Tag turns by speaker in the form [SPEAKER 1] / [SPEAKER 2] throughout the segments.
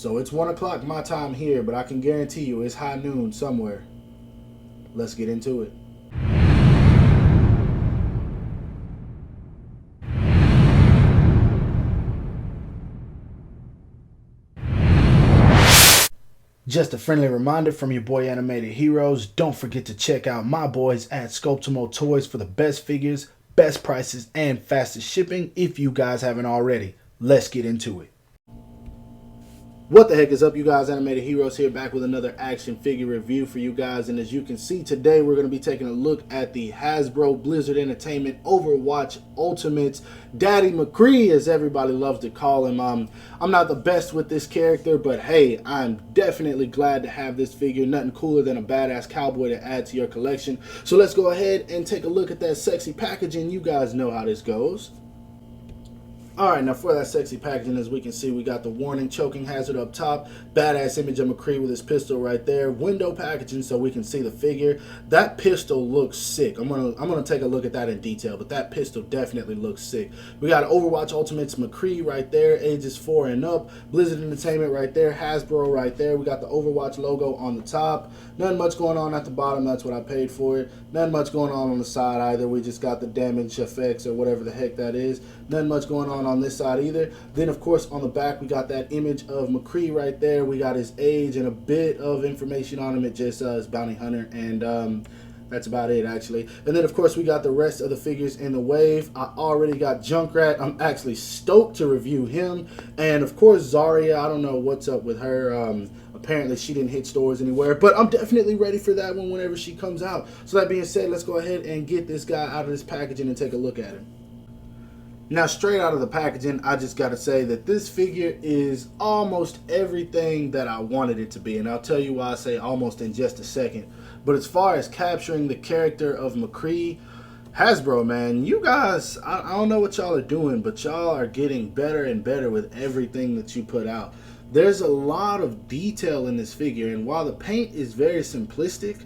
[SPEAKER 1] So it's 1 o'clock my time here, but I can guarantee you it's high noon somewhere. Let's get into it. Just a friendly reminder from your boy Animated Heroes, don't forget to check out my boys at Sculptimo Toys for the best figures, best prices, and fastest shipping if you guys haven't already. Let's get into it. What the heck is up, you guys? Animated Heroes here, back with another action figure review for you guys. And as you can see today, we're going to be taking a look at the Hasbro Blizzard Entertainment Overwatch Ultimates Daddy MCCree, as everybody loves to call him. I'm not the best with this character, but hey, I'm definitely glad to have this figure. Nothing cooler than a badass cowboy to add to your collection. So let's go ahead and take a look at that sexy packaging. You guys know how this goes. Alright, now for that sexy packaging, as we can see, we got the warning choking hazard up top, badass image of MCCree with his pistol right there, window packaging so we can see the figure. That pistol looks sick. I'm gonna take a look at that in detail, but that pistol definitely looks sick. We got Overwatch Ultimates MCCree right there, ages 4 and up, Blizzard Entertainment right there, Hasbro right there. We got the Overwatch logo on the top. Nothing much going on at the bottom, that's what I paid for it. Nothing much going on the side either. We just got the damage effects or whatever the heck that is. Nothing much going on this side either. Then of course on the back we got that image of MCCree right there. We got his age and a bit of information on him. It just says bounty hunter, and that's about it actually. And then of course we got the rest of the figures in the wave. I already got Junkrat. I'm actually stoked to review him. And of course Zarya, I don't know what's up with her. Apparently she didn't hit stores anywhere, but I'm definitely ready for that one whenever she comes out. So that being said, let's go ahead and get this guy out of this packaging and take a look at him. Now, straight out of the packaging, I just got to say that this figure is almost everything that I wanted it to be. And I'll tell you why I say almost in just a second. But as far as capturing the character of MCCree, Hasbro, man, you guys, I don't know what y'all are doing, but y'all are getting better and better with everything that you put out. There's a lot of detail in this figure, and while the paint is very simplistic,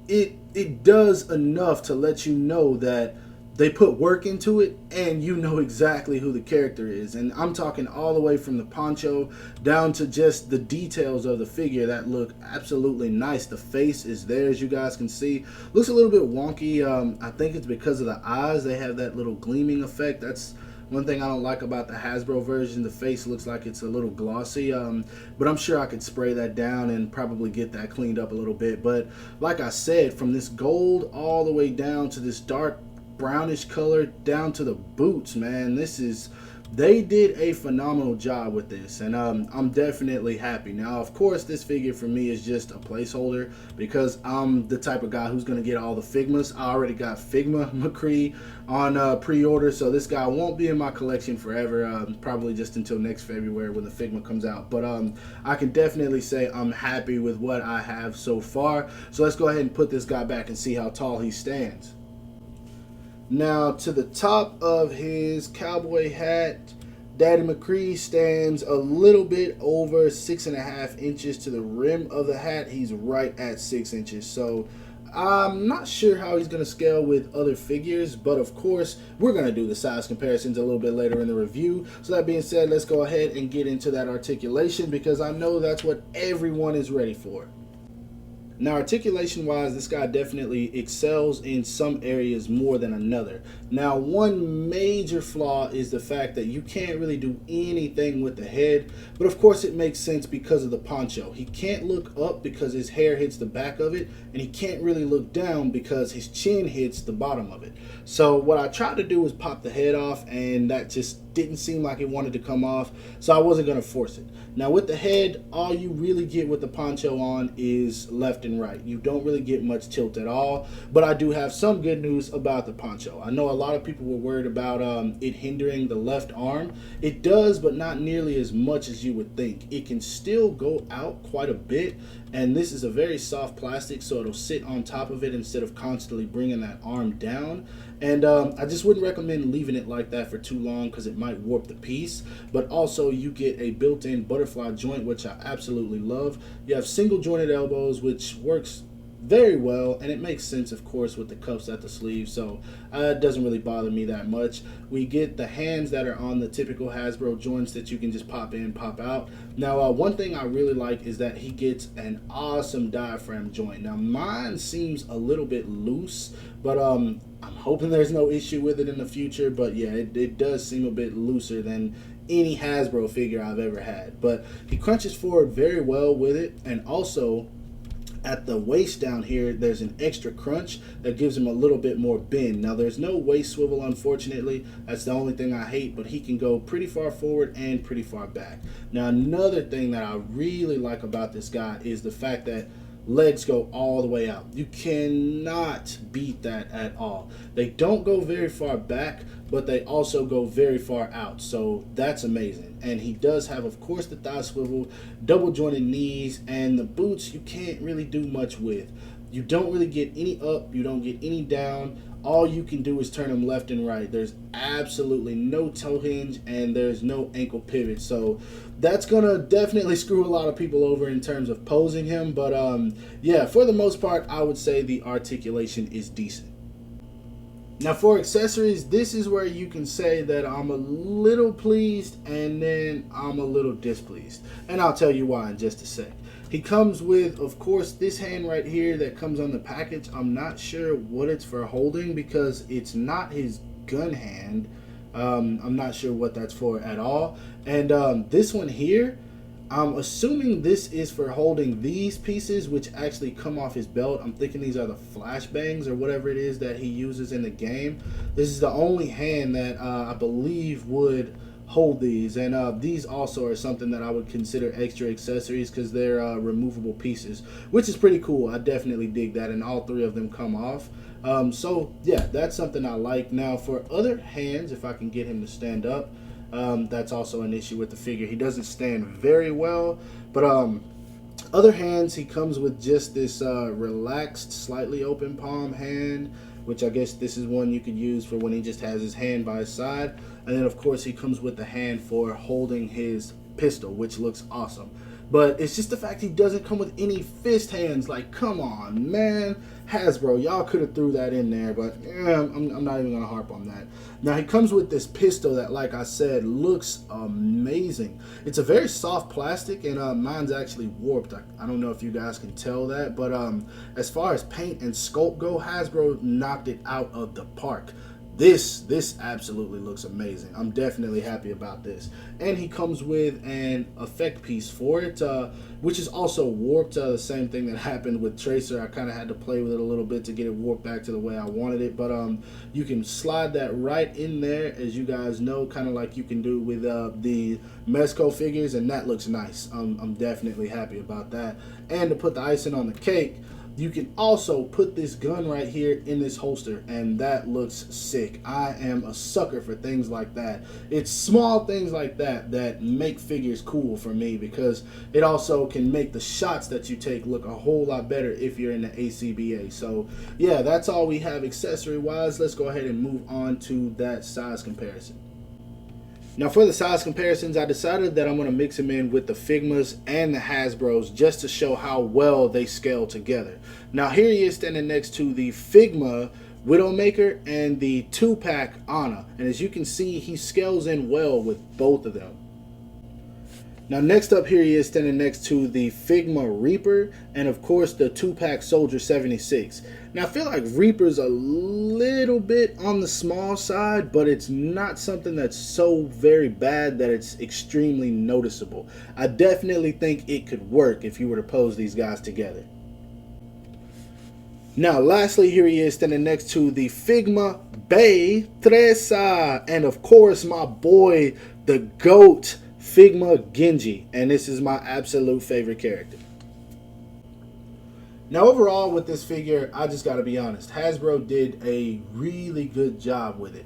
[SPEAKER 1] it does enough to let you know that they put work into it and you know exactly who the character is. And I'm talking all the way from the poncho down to just the details of the figure that look absolutely nice. The face is there, as you guys can see. Looks a little bit wonky. I think it's because of the eyes. They have that little gleaming effect. That's one thing I don't like about the Hasbro version. The face looks like it's a little glossy, but I'm sure I could spray that down and probably get that cleaned up a little bit. But like I said, from this gold all the way down to this dark brownish color down to the boots, man, they did a phenomenal job with this, and I'm definitely happy. Now of course this figure for me is just a placeholder because I'm the type of guy who's going to get all the Figmas. I already got Figma MCCree on pre-order, so this guy won't be in my collection forever, probably just until next February when the Figma comes out. But I can definitely say I'm happy with what I have so far. So let's go ahead and put this guy back and see how tall he stands. Now, to the top of his cowboy hat, Daddy MCCree stands a little bit over 6.5 inches. To the rim of the hat, he's right at 6 inches. So I'm not sure how he's going to scale with other figures, but of course we're going to do the size comparisons a little bit later in the review. So that being said, let's go ahead and get into that articulation, because I know that's what everyone is ready for. Now, articulation wise, this guy definitely excels in some areas more than another. Now, one major flaw is the fact that you can't really do anything with the head, but of course it makes sense because of the poncho. He can't look up because his hair hits the back of it, and he can't really look down because his chin hits the bottom of it. So what I tried to do was pop the head off, and that just didn't seem like it wanted to come off, so I wasn't going to force it. Now with the head, all you really get with the poncho on is left and right. You don't really get much tilt at all, but I do have some good news about the poncho. I know a lot of people were worried about it hindering the left arm. It does, but not nearly as much as you would think. It can still go out quite a bit, and this is a very soft plastic, so it'll sit on top of it instead of constantly bringing that arm down. And I just wouldn't recommend leaving it like that for too long because it might warp the piece. But also you get a built-in butterfly joint, which I absolutely love. You have single jointed elbows, which works very well, and it makes sense, of course, with the cuffs at the sleeve, so it doesn't really bother me that much. We get the hands that are on the typical Hasbro joints that you can just pop in, pop out. Now, one thing I really like is that he gets an awesome diaphragm joint. Now, mine seems a little bit loose, but I'm hoping there's no issue with it in the future, but yeah, it does seem a bit looser than any Hasbro figure I've ever had. But he crunches forward very well with it, and also at the waist down here, there's an extra crunch that gives him a little bit more bend. Now, there's no waist swivel, unfortunately. That's the only thing I hate, but he can go pretty far forward and pretty far back. Now, another thing that I really like about this guy is the fact that legs go all the way out. You cannot beat that at all. They don't go very far back, but they also go very far out, so that's amazing. And he does have, of course, the thigh swivel, double jointed knees, and the boots you can't really do much with. You don't really get any up, you don't get any down. All you can do is turn them left and right. There's absolutely no toe hinge, and there's no ankle pivot, so that's gonna definitely screw a lot of people over in terms of posing him. But yeah, for the most part, I would say the articulation is decent. Now, for accessories, this is where you can say that I'm a little pleased and then I'm a little displeased, and I'll tell you why in just a sec. He comes with, of course, this hand right here that comes on the package. I'm not sure what it's for holding because it's not his gun hand. I'm not sure what that's for at all. And this one here, I'm assuming this is for holding these pieces, which actually come off his belt. I'm thinking these are the flashbangs or whatever it is that he uses in the game. This is the only hand that I believe would hold these, and these also are something that I would consider extra accessories because they're removable pieces, which is pretty cool. I definitely dig that, and all three of them come off. So yeah, that's something I like. Now, for other hands, if I can get him to stand up, that's also an issue with the figure. He doesn't stand very well, but other hands, he comes with just this relaxed, slightly open palm hand, which I guess this is one you could use for when he just has his hand by his side. And then, of course, he comes with the hand for holding his pistol, which looks awesome. But it's just the fact he doesn't come with any fist hands. Like, come on, man. Hasbro, y'all could have threw that in there, but I'm not even going to harp on that. Now, he comes with this pistol that, like I said, looks amazing. It's a very soft plastic, and mine's actually warped. I don't know if you guys can tell that, but as far as paint and sculpt go, Hasbro knocked it out of the park. This absolutely looks amazing. I'm definitely happy about this. And he comes with an effect piece for it, which is also warped. The same thing that happened with Tracer. I kind of had to play with it a little bit to get it warped back to the way I wanted it. But you can slide that right in there, as you guys know, kind of like you can do with the Mezco figures, and that looks nice. I'm definitely happy about that. And to put the icing on the cake, you can also put this gun right here in this holster, and that looks sick. I am a sucker for things like that. It's small things like that that make figures cool for me, because it also can make the shots that you take look a whole lot better if you're in the ACBA. So yeah, that's all we have accessory wise. Let's go ahead and move on to that size comparison. Now, for the size comparisons, I decided that I'm going to mix them in with the Figmas and the Hasbros just to show how well they scale together. Now, here he is standing next to the Figma Widowmaker and the 2-pack Anna. And as you can see, he scales in well with both of them. Now, next up, here he is standing next to the Figma Reaper and, of course, the 2-pack Soldier 76. Now, I feel like Reaper's a little bit on the small side, but it's not something that's so very bad that it's extremely noticeable. I definitely think it could work if you were to pose these guys together. Now, lastly, here he is standing next to the Figma Bay Tresa and, of course, my boy, the GOAT, Figma Genji, and this is my absolute favorite character. Now, overall with this figure, I just gotta be honest, Hasbro did a really good job with it.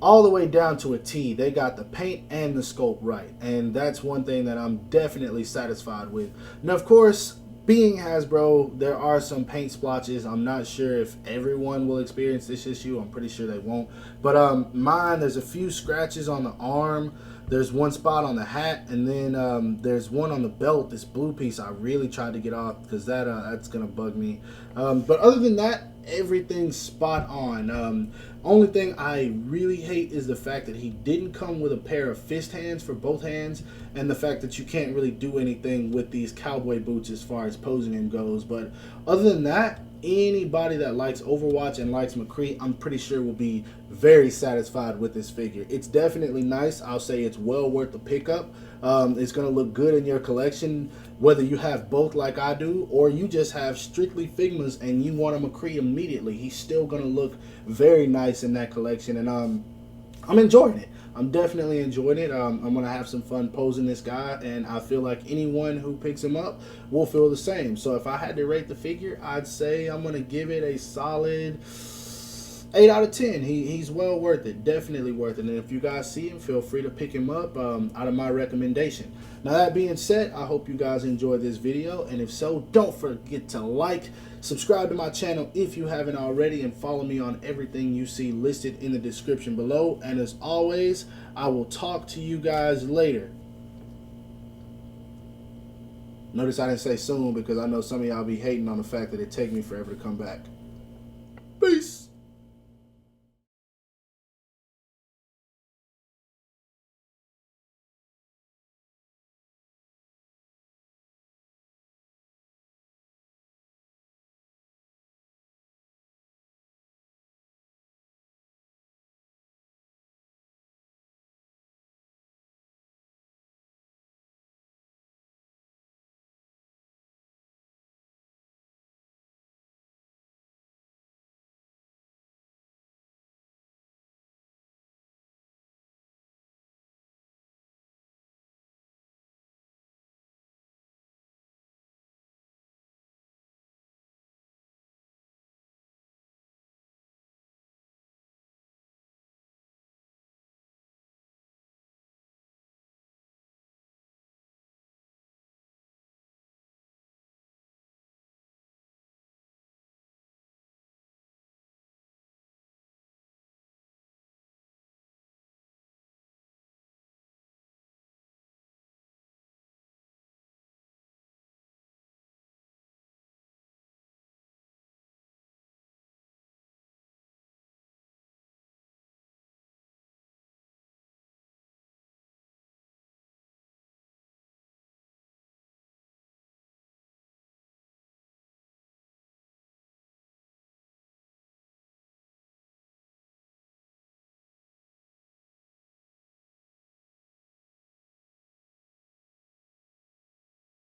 [SPEAKER 1] All the way down to a T. They got the paint and the sculpt right, and that's one thing that I'm definitely satisfied with. Now, of course, being Hasbro, there are some paint splotches. I'm not sure if everyone will experience this issue. I'm pretty sure they won't. But mine, there's a few scratches on the arm, There's one spot on the hat, and then there's one on the belt. This blue piece I really tried to get off because that's gonna bug me. But other than that, everything's spot on. Only thing I really hate is the fact that he didn't come with a pair of fist hands for both hands, and the fact that you can't really do anything with these cowboy boots as far as posing him goes. But other than that, anybody that likes Overwatch and likes MCCree, I'm pretty sure will be very satisfied with this figure. It's definitely nice. I'll say it's well worth the pickup. It's going to look good in your collection, whether you have both like I do, or you just have strictly Figmas and you want a MCCree immediately. He's still going to look very nice in that collection, and I'm enjoying it. I'm definitely enjoying it. I'm going to have some fun posing this guy, and I feel like anyone who picks him up will feel the same. So if I had to rate the figure, I'd say I'm going to give it a solid 8 out of 10. He's well worth it. Definitely worth it. And if you guys see him, feel free to pick him up out of my recommendation. Now, that being said, I hope you guys enjoyed this video. And if so, don't forget to like, subscribe to my channel if you haven't already, and follow me on everything you see listed in the description below. And as always, I will talk to you guys later. Notice I didn't say soon because I know some of y'all be hating on the fact that it take me forever to come back.